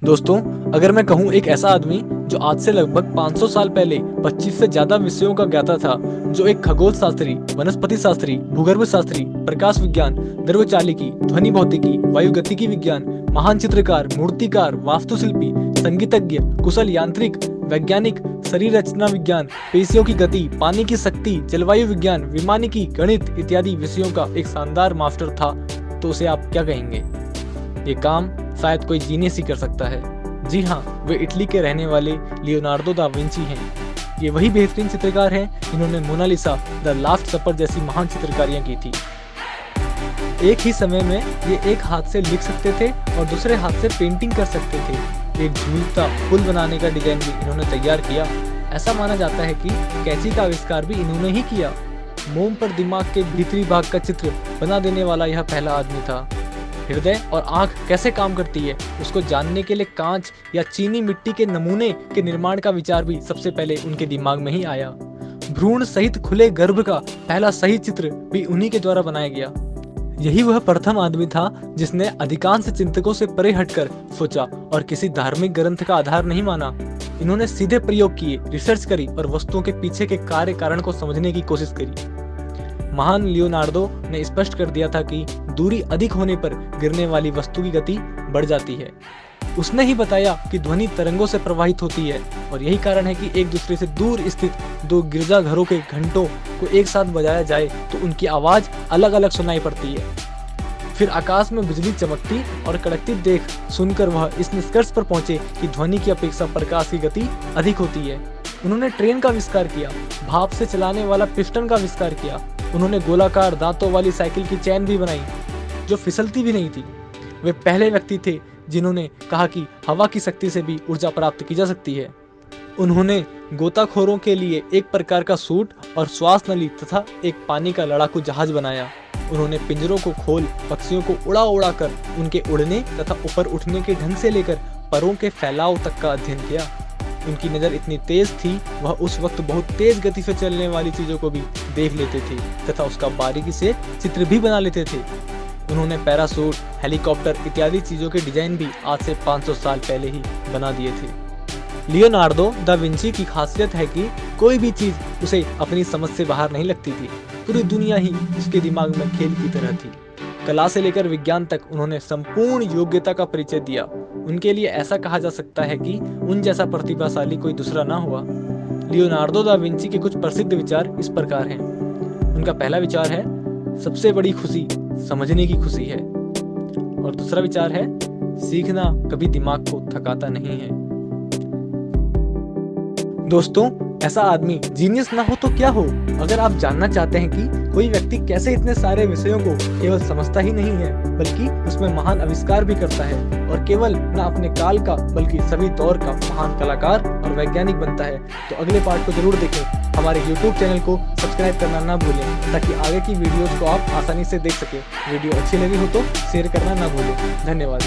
दोस्तों, अगर मैं कहूँ एक ऐसा आदमी जो आज से लगभग 500 साल पहले 25 से ज्यादा विषयों का ज्ञाता था, जो एक खगोल शास्त्री, वनस्पति शास्त्री, भूगर्भ शास्त्री, प्रकाश विज्ञान, द्रव्यचालिकी, ध्वनि भौतिकी, वायुगतिकी विज्ञान, महान चित्रकार, मूर्तिकार, वास्तुशिल्पी, संगीतज्ञ, कुशल यांत्रिक, वैज्ञानिक, शरीर रचना विज्ञान, पेशियों की गति, पानी की शक्ति, जलवायु विज्ञान, विमानिकी, गणित इत्यादि विषयों का एक शानदार मास्टर था, तो उसे आप क्या कहेंगे? ये काम शायद कोई जीनियस ही कर सकता है। जी हाँ, वे इटली के रहने वाले लियोनार्डो दा विंची हैं। ये वही बेहतरीन चित्रकार हैं जिन्होंने मोनालिसा, द लास्ट सपर जैसी महान चित्रकारियां की थी। एक ही समय में ये एक हाथ से लिख सकते थे और दूसरे हाथ से पेंटिंग कर सकते थे। एक झूलता पुल बनाने का डिजाइन भी इन्होंने तैयार किया। ऐसा माना जाता है कि कैंची का आविष्कार भी इन्होंने ही किया। मोम पर दिमाग के भीतरी भाग का चित्र बना देने वाला यह पहला आदमी था। हृदय और आंख कैसे काम करती है उसको जानने के लिए कांच या चीनी मिट्टी के नमूने के निर्माण का विचार भी सबसे पहले उनके दिमाग में ही आया। भ्रूण सहित खुले गर्भ का पहला सही चित्र भी उन्हीं के द्वारा बनाया गया। यही वह प्रथम आदमी था जिसने अधिकांश चिंतकों से परे हटकर सोचा और किसी धार्मिक ग्रंथ का आधार नहीं माना। इन्होंने सीधे प्रयोग किए, रिसर्च करी और वस्तुओं के पीछे के कार्य कारण को समझने की कोशिश करी। महान लियोनार्डो ने स्पष्ट कर दिया था कि दूरी अधिक होने पर गिरने वाली वस्तु की गति बढ़ जाती है। उसने ही बताया कि ध्वनि तरंगों से प्रवाहित होती है और यही कारण है कि एक दूसरे से दूर स्थित दो गिरजाघरों के घंटों को एक साथ बजाया जाए तो उनकी आवाज अलग अलग सुनाई पड़ती है। फिर आकाश में बिजली चमकती और कड़कती देख सुनकर वह इस निष्कर्ष पर पहुंचे कि ध्वनि की अपेक्षा प्रकाश की गति अधिक होती है। उन्होंने ट्रेन का आविष्कार किया, भाप से चलाने वाला पिस्टन का आविष्कार किया। उन्होंने गोलाकार दांतों वाली साइकिल की चैन भी बनाई जो फिसलती भी नहीं थी। वे पहले व्यक्ति थे जिन्होंने कहा कि हवा की शक्ति से भी ऊर्जा प्राप्त की जा सकती है। उन्होंने गोताखोरों के लिए एक प्रकार का सूट और श्वास नली तथा एक पानी का लड़ाकू जहाज बनाया। उन्होंने पिंजरों को खोल पक्षियों को उड़ा उड़ा कर उनके उड़ने तथा ऊपर उठने के ढंग से लेकर परों के फैलाव तक का अध्ययन किया। उनकी नज़र इतनी तेज थी, वह उस वक्त बहुत तेज गति से चलने वाली चीजों को भी देख लेते थे तथा उसका बारीकी से चित्र भी बना लेते थे। उन्होंने पैरासूट, हेलीकॉप्टर इत्यादि चीजों के डिजाइन भी आज से 500 साल पहले ही बना दिए थे। लियोनार्डो दा विंची की खासियत है कि कोई भी चीज उसे अपनी समझ से बाहर नहीं लगती थी। पूरी दुनिया ही उसके दिमाग में खेल की तरह थी। कला से लेकर विज्ञान तक उन्होंने संपूर्ण योग्यता का परिचय दिया। उनके लिए ऐसा कहा जा सकता है कि उन जैसा प्रतिभाशाली कोई दूसरा ना हुआ। लियोनार्डो दा विंची के कुछ प्रसिद्ध विचार इस प्रकार हैं। उनका पहला विचार है, सबसे बड़ी खुशी समझने की खुशी है। और दूसरा विचार है, सीखना कभी दिमाग को थकाता नहीं है। दोस्तों, ऐसा आदमी जीनियस ना हो तो क्या हो? अगर आप जानना चाहते हैं कि कोई व्यक्ति कैसे इतने सारे विषयों को केवल समझता ही नहीं है बल्कि उसमें महान आविष्कार भी करता है और केवल न अपने काल का बल्कि सभी दौर का महान कलाकार और वैज्ञानिक बनता है, तो अगले पार्ट को जरूर देखें। हमारे YouTube चैनल को सब्सक्राइब करना ना भूलें ताकि आगे की वीडियोस को आप आसानी से देख सकें। वीडियो अच्छी लगी हो तो शेयर करना ना भूलें। धन्यवाद।